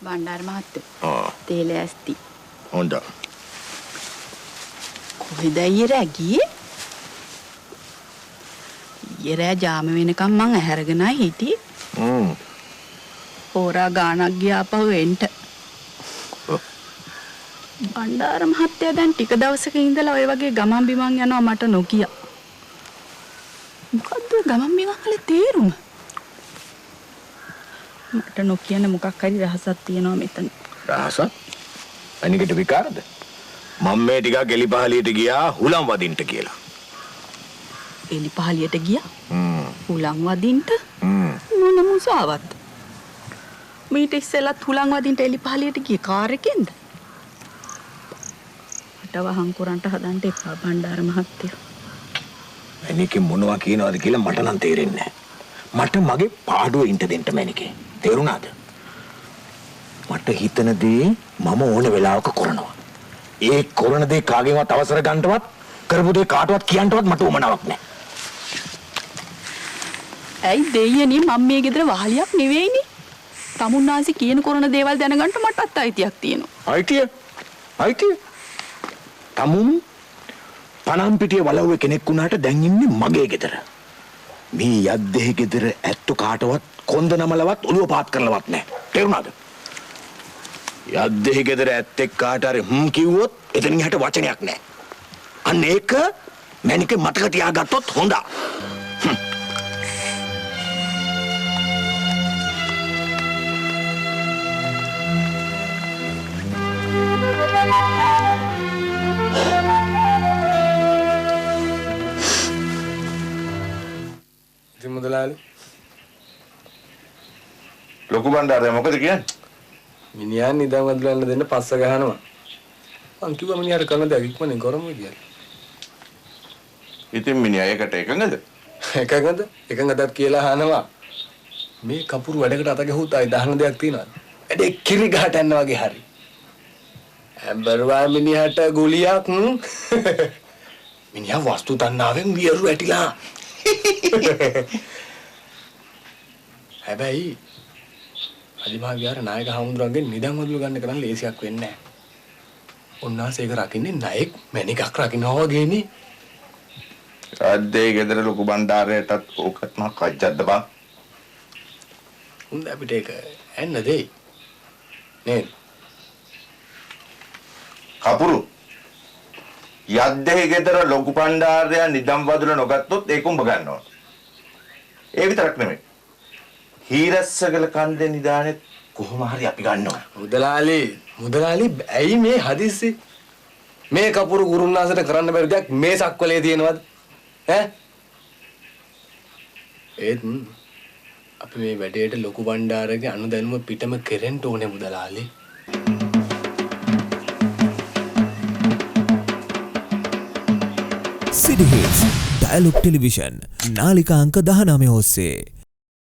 බණ්ඩාර මහත්තයෝ. ආ. තේල ඇස්ති. හොඳයි. කොහෙද ඊරෑ ගියේ? ඊරෑ ජාම වෙනකම් මං ඇහැරගෙනයි හිටියේ. හෝරා ගානක් ගියාපහු එන්ට. බණ්ඩාර මහත්තයා දැන් ටික දවසක ඉඳලා ඔය වගේ ගමන් බිමන් යනවා මට නොකිය. මොකද්ද ගමන් බිමන් වල තේරුම? මට නොකියන මොකක් හරි රහසක් තියෙනවා මෙතන. රහසක්? අනිකට විකාරද? මම මේ ටිකක් එලිපහලියට ගියා හුලම් වදින්න කියලා. එලිපහලියට ගියා? හුලම් වදින්න? මොන මුසාවත්? මීට ඉස්සෙල්ලත් හුලම් වදින්න එලිපහලියට ගියේ කාර් එකෙන්ද? මට වහන් කරන්ට හදන්න එපා බණ්ඩාර මහත්තයෝ. අනිකේ මොනවා කියනවද කියලා මට නම් තේරෙන්නේ නැහැ. මට මගේ පාඩුව ඉන්න දෙන්න මැනිකේ. තේරුණාද? මට හිතන දේ මම ඕන වෙලාවක කරනවා. ඒ කරන දේ කාගෙන්වත් අවසර ගන්නවත් කරපු දේ කාටවත් කියන්නවත් මට උමනාවක් නැහැ. ඇයි දෙයියනේ මම මේ ගෙදර වහලියක් නෙවෙයිනේ. තමුන්නාසි කියන කරන දේවල් දැනගන්න මටත් අයිතියක් තියෙනවා. අයිතිය? තමුන් පනම්පිටිය වලව්වේ කෙනෙක් වුණාට දැන් ඉන්නේ මගේ ගෙදර. මේ යද්දේ ගෙදර ඇත්තු කාටවත් කොන්ද නමලවත් ඔළුව පාත් කරලවත් නැහැ. තේරුණාද? යද්දේ ගෙදර ඇත්තෙක් කාට හරි කිව්වොත් එතනින් හැට වචනයක් නැහැ. අන්න ඒක මැනිකේ මතක තියාගත්තොත් හොඳයි. මුදලාලි ලොකු බණ්ඩාරයා මොකද කියන්නේ? මිනිහා නිදන් වදලන්න දෙන්න පස්ස ගහනවා. මං කිව්වා මිනිහාට කරන දේ ඉක්මනින් කරමු කියලා. ඉතින් මිනිහා ඒකට එකඟද? එකඟදත් කියලා අහනවා. මේ කපුරු වැඩකට අත ගැහුවත් ආයි දහන දෙයක් තියනවාද? වැඩේ කිරි ගහට යන්න වගේ හරි. හැබැයි මිනිහාට ගුලියක් මිනිහා වස්තු තණ්හාවෙන් වියරු ඇටිලා. හැබැයි අදිභාග්‍යාර නායක හමුදුරන්ගෙන් නිදන් වදුල ගන්න කරන් ලේසියක් වෙන්නේ නැහැ. උන්වහන්සේ ඒක රකින්නේ නායක මැනිකක් රකින්නවා වගේනේ. අද්දේ ගෙදර ලොකු බණ්ඩාරයටත් ඕකත් මහ කජ්ජද්ද බං. උන් අපිට ඒක ඇන්න දෙයි. නේද? කපුරු යද්දේ ගෙදර ලොකු බණ්ඩාරයා නිදන් වදුල නොගත්තොත් ඒක උඹ ගන්නවා. ඒ විතරක් නෙමෙයි. හීරස්සගල කන්දේ නිදානෙත් කොහොම හරි අපි ගන්නවා. මුදලාලි ඇයි මේ හදිස්සි මේ කපුරු ගුරුන්නාසට කරන්න බැරි දෙයක් මේ සක්වලේ තියෙනවද? ඈ ඒත් අපි මේ වැඩේට ලොකු බණ්ඩාරගේ අනුදැනුම පිටම කෙරෙන්න ඕනේ මුදලාලි. City Hits Dialog Television නාලිකා අංක 19 ඔස්සේ